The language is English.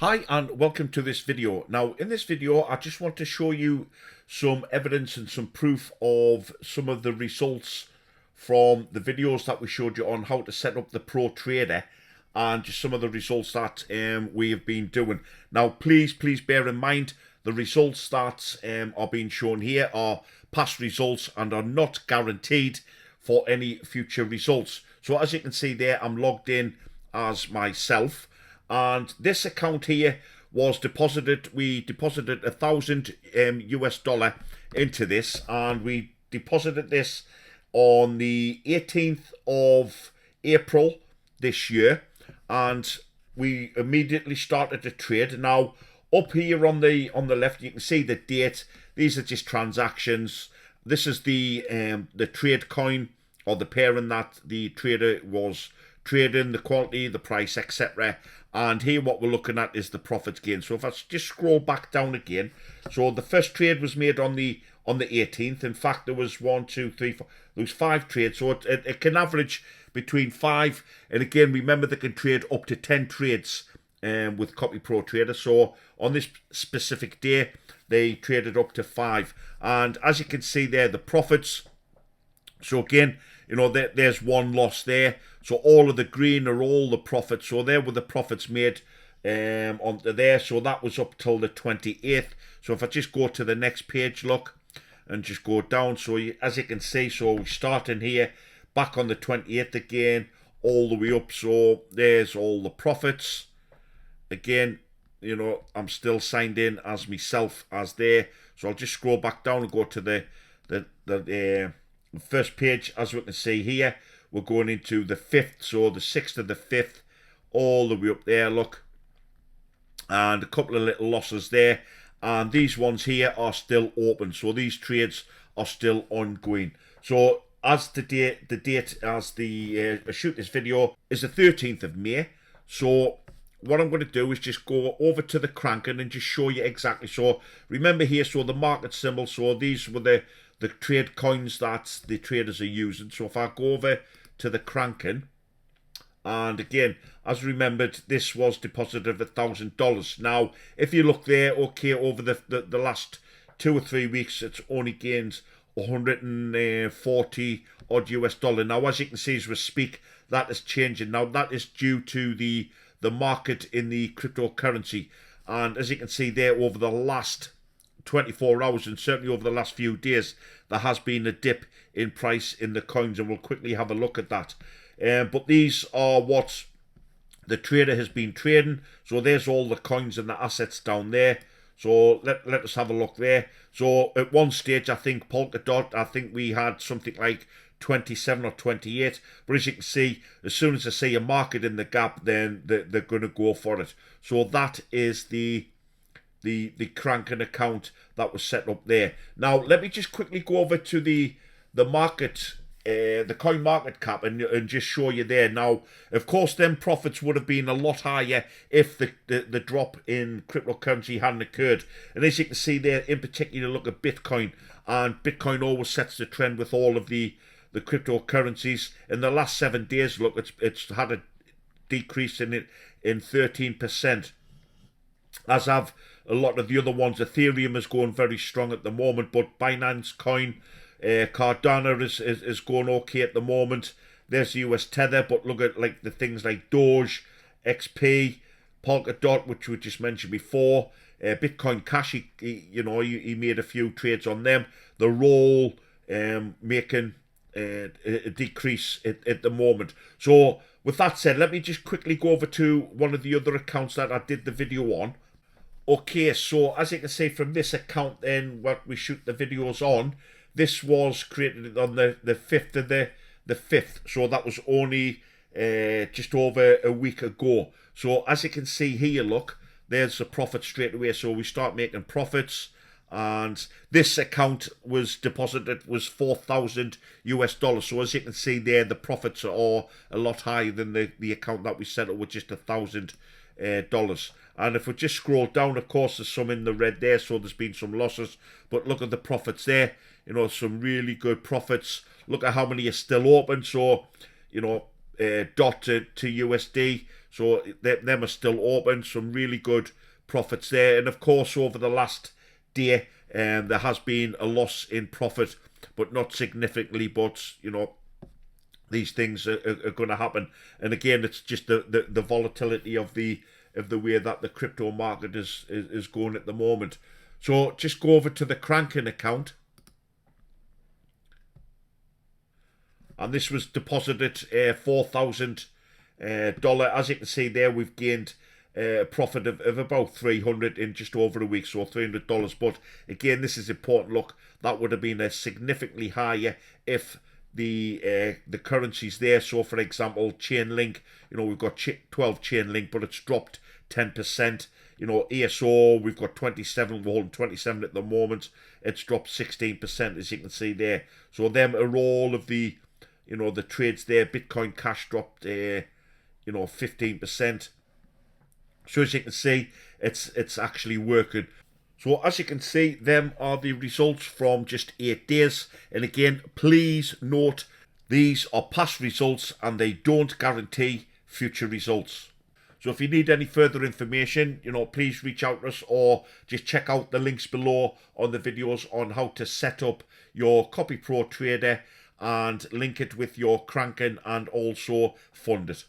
Hi and welcome to this video. Now in this video I just want to show you some evidence and some proof of some of the results from the videos that we showed you on how to set up the Pro Trader and just some of the results that we have been doing. Now please bear in mind the results that are being shown here are past results and are not guaranteed for any future results. So as you can see there, I'm logged in as myself. And this account here was deposited. We deposited $1,000 US into this, and we deposited this on the 18th of April this year, and we immediately started to trade. Now up here on the left, you can see the date. These are just transactions. This is the trade coin or the pairing that the trader was trading, the quantity, the price, etc. And here what we're looking at is the profits gain. So if I just scroll back down again, so the first trade was made on the 18th. In fact, there was 1, 2, 3, 4. There was 5 trades. So it can average between 5. And again, remember they can trade up to 10 trades with Copy Pro Trader. So on this specific day, they traded up to 5. And as you can see there, the profits. So again, you know, there's one loss there. So all of the green are all the profits. So there were the profits made onto there. So that was up till the 28th. So if I just go to the next page, look, and just go down. So as you can see, so we start in here, back on the 28th again, all the way up. So there's all the profits. Again, you know, I'm still signed in as myself as there. So I'll just scroll back down and go to the first page. As we can see here, we're going into the 5th, so the 6th of the 5th, all the way up there, look. And a couple of little losses there. And these ones here are still open, so these trades are still ongoing. So as the date as I shoot this video is the 13th of May. So what I'm going to do is just go over to the Kraken and just show you exactly. So remember here, so the market symbol, so these were the trade coins that the traders are using. So if I go over to the Kraken, and again, as remembered, this was deposited of $1,000. Now, if you look there, okay, over the last 2 or 3 weeks, it's only gained 140 odd US dollar. Now, as you can see as we speak, that is changing. Now, that is due to the market in the cryptocurrency. And as you can see there, over the last 24 hours and certainly over the last few days, there has been a dip in price in the coins, and we'll quickly have a look at that. But these are what the trader has been trading. So there's all the coins and the assets down there. So let us have a look there. So at one stage, I think Polkadot, I think we had something like 27 or 28. But as you can see, as soon as they see a market in the gap, then they're going to go for it. So that is the Kraken account that was set up there. Now let me just quickly go over to the market, the coin market cap, and just show you there. Now of course them profits would have been a lot higher if the drop in cryptocurrency hadn't occurred. And as you can see there, in particular, look at Bitcoin, and Bitcoin always sets the trend with all of the cryptocurrencies. In the last 7 days, look, it's had a decrease in it in 13%, as have a lot of the other ones. Ethereum is going very strong at the moment, but Binance Coin, Cardano is going okay at the moment. There's the US Tether, but look at like the things like Doge, XP, Polkadot, which we just mentioned before. Bitcoin Cash, he made a few trades on them. The roll making a decrease at the moment. So with that said, let me just quickly go over to one of the other accounts that I did the video on. Okay, so as you can see from this account then, what we shoot the videos on, this was created on the 5th of the 5th. So that was only just over a week ago. So as you can see here, look, there's the profit straight away. So we start making profits. And this account was deposited, was $4,000 US. So as you can see there, the profits are a lot higher than the account that we set up with just $1,000. And if we just scroll down, of course, there's some in the red there, so there's been some losses. But look at the profits there, you know, some really good profits. Look at how many are still open. So, you know, DOT to USD. So them are still open. Some really good profits there. And of course, over the last day, there has been a loss in profit, but not significantly. But you know, these things are going to happen. And again, it's just the volatility of the way that the crypto market is going at the moment. So just go over to the Kraken account. And this was deposited $4,000. As you can see there, we've gained a profit of about 300 in just over a week, so $300. But again, this is important. Look, that would have been a significantly higher if the currencies there. So for example, Chainlink, you know, we've got 12 Chainlink, but it's dropped 10%. You know, ESO, we've got 27, we're holding 27 at the moment. It's dropped 16%, as you can see there. So them are all of the, you know, the trades there. Bitcoin Cash dropped, you know, 15%. So as you can see, it's actually working. So as you can see, them are the results from just 8 days. And again, please note, these are past results and they don't guarantee future results. So if you need any further information, you know, please reach out to us or just check out the links below on the videos on how to set up your Copy Pro Trader and link it with your Kraken and also fund it.